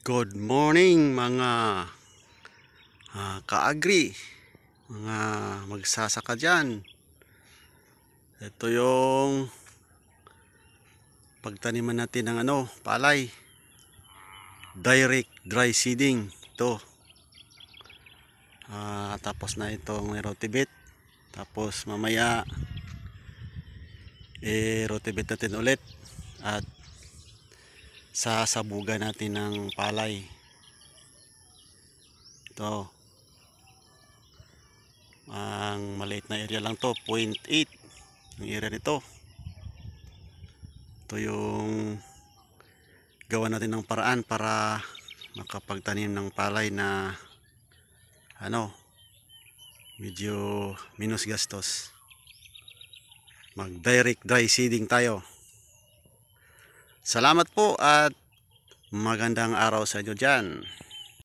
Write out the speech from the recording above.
Good morning mga kaagri, mga magsasaka dyan. Ito yung pagtaniman natin ng palay. Direct dry seeding. Ito. Tapos na itong rotibit. Tapos mamaya rotibit natin ulit. At sasabugan natin ng palay. Ito. Ang maliit na area lang to, 0.8 ang area nito. Ito yung gawa natin ng paraan para makapagtanim ng palay na medyo minus gastos. Mag direct dry seeding tayo. Salamat po at magandang araw sa inyo dyan.